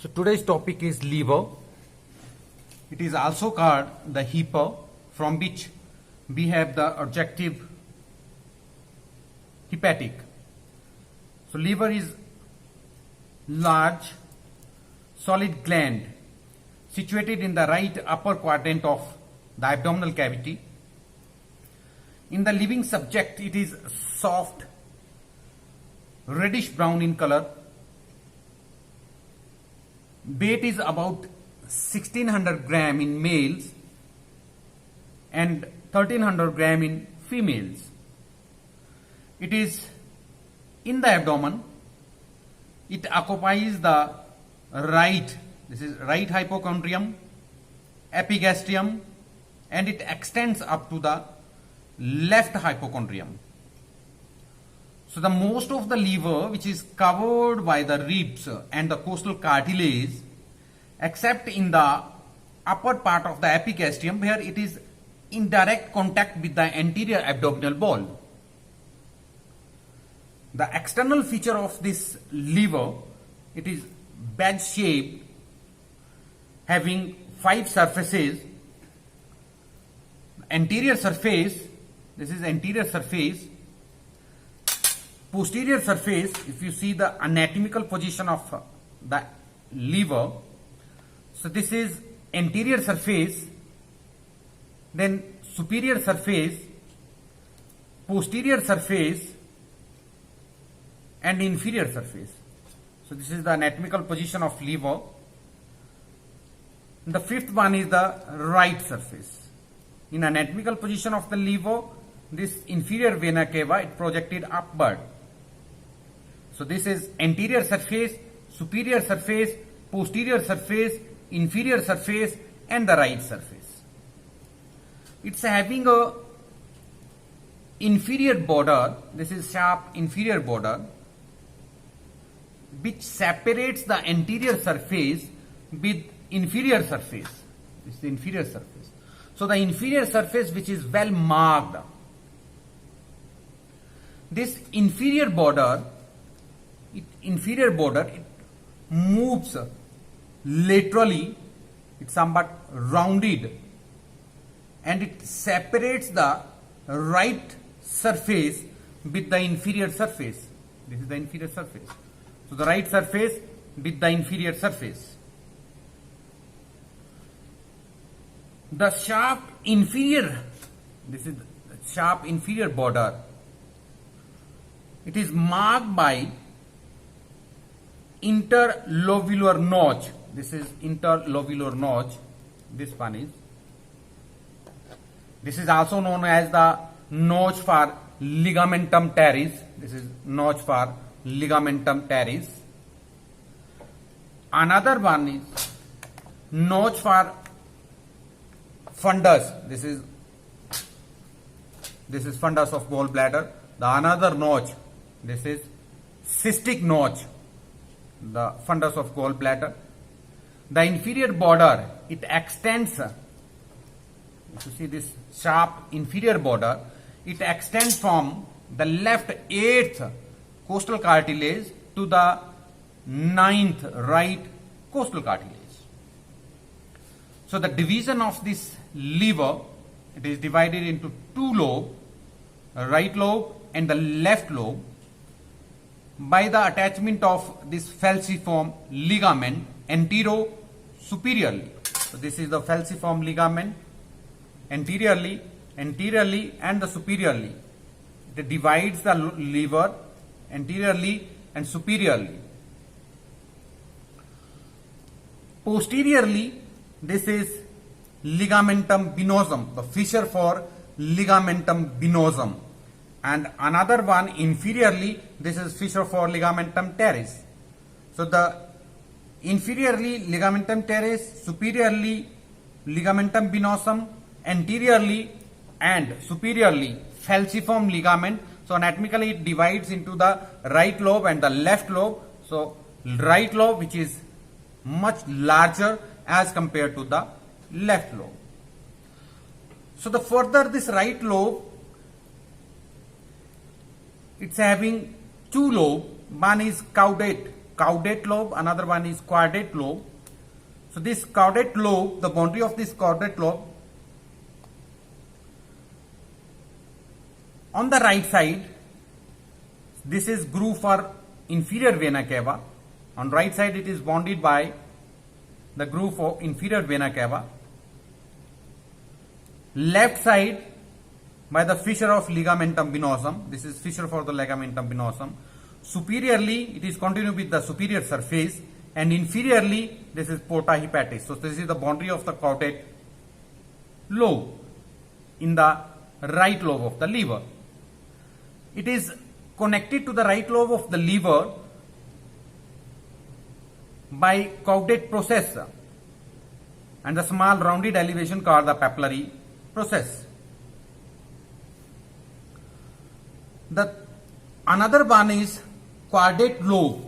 So today's topic is liver. It is also called the hyper, from which we have the adjective hepatic. So liver is large solid gland situated in the right upper quadrant of the abdominal cavity. In the living subject, it is soft reddish brown in color. Weight is about 1600 gram in males and 1300 gram in females. It is in the abdomen. It occupies the right hypochondrium, epigastrium, and it extends up to the left hypochondrium. So the most of the liver, which is covered by the ribs and the costal cartilage, except in the upper part of the epigastrium, where it is in direct contact with the anterior abdominal wall. The external feature of this liver, it is badge shaped, having 5 surfaces. Anterior surface, this is anterior surface. Posterior surface, if you see the anatomical position of the liver, so this is anterior surface, then superior surface, posterior surface, and inferior surface. So this is the anatomical position of liver. The fifth one is the right surface. In anatomical position of the liver, this inferior vena cava, it projected upward. So this is anterior surface, superior surface, posterior surface, inferior surface, and the right surface. It's having a inferior border. This is sharp inferior border, which separates the anterior surface with inferior surface. This is the inferior surface. So the inferior surface, which is well marked. This inferior border, it moves laterally. It's somewhat rounded, and it separates the right surface with the inferior surface. This is the inferior surface. So the right surface with the inferior surface. The sharp inferior, this is the sharp inferior border. It is marked by interlobular notch. This is interlobular notch. This one is. This is also known as the notch for ligamentum teres. This is notch for ligamentum teres. Another one is notch for fundus. This is fundus of gallbladder. The another notch, this is cystic notch, the fundus of gallbladder. The inferior border, it extends. If you see this sharp inferior border, it extends from the left 8th costal cartilage to the 9th right costal cartilage. So the division of this liver, it is divided into 2 lobes, right lobe and the left lobe, by the attachment of this falciform ligament antero-superiorly. So this is the falciform ligament anteriorly, and the superiorly. It divides the liver anteriorly and superiorly. Posteriorly, this is ligamentum venosum, the fissure for ligamentum venosum, and another one inferiorly, this is fissure for ligamentum teres. So the inferiorly ligamentum teres, superiorly ligamentum venosum, anteriorly and superiorly falciform ligament. So anatomically it divides into the right lobe and the left lobe. So right lobe, which is much larger as compared to the left lobe. So the further this right lobe, it's having 2 lobes. One is caudate caudate lobe, another one is caudate lobe. So this caudate lobe, the boundary of this caudate lobe, on the right side, this is groove for inferior vena cava. On right side, it is bounded by the groove for inferior vena cava. Left side by the fissure of ligamentum venosum. This is fissure for the ligamentum venosum. Superiorly, it is continued with the superior surface, and inferiorly, this is porta hepatis. So this is the boundary of the caudate lobe in the right lobe of the liver. It is connected to the right lobe of the liver by caudate process and the small rounded elevation called the papillary process. The another one is caudate lobe,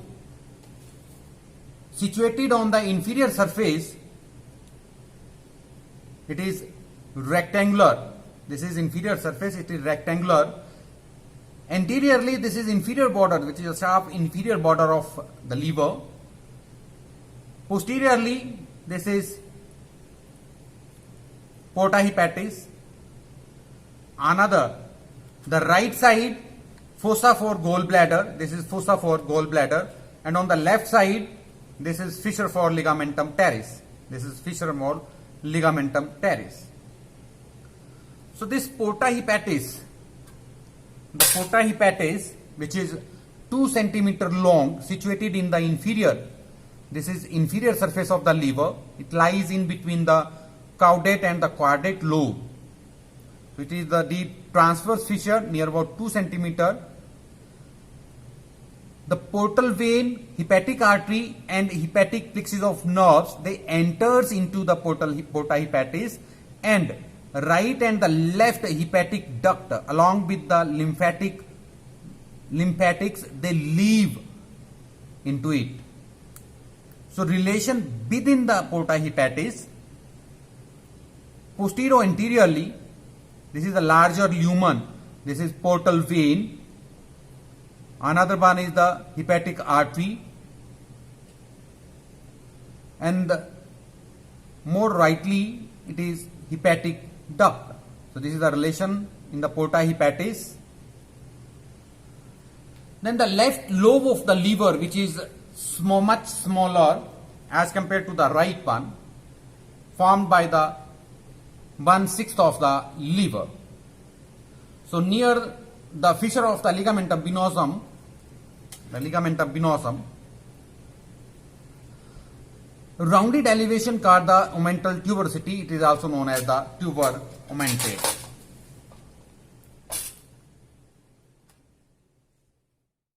situated on the inferior surface. It is rectangular. This is inferior surface, it is rectangular. Anteriorly, this is inferior border, which is a sharp inferior border of the liver. Posteriorly, this is porta hepatis. Another, the right side, fossa for gallbladder. This is fossa for gallbladder. And on the left side, this is fissure for ligamentum teres. This is fissure for ligamentum teres. So this porta hepatis, the porta hepatis, which is 2 centimeter long, situated in the inferior. This is inferior surface of the liver. It lies in between the caudate and the caudate lobe. So it is the deep transverse fissure near about 2 centimeter. The portal vein, hepatic artery and hepatic plexus of nerves, they enters into the porta hepatis, and right and the left hepatic duct along with the lymphatics, they leave into it. So relation within the porta hepatis, posterior anteriorly, this is the larger lumen, this is portal vein. Another one is the hepatic artery, and more rightly it is hepatic duct. So this is the relation in the porta hepatis. Then the left lobe of the liver, which is much smaller as compared to the right one, formed by the 1/6 of the liver. So near the fissure of the ligamentum venosum, rounded elevation called the omental tuberosity. It is also known as the tuber omentate.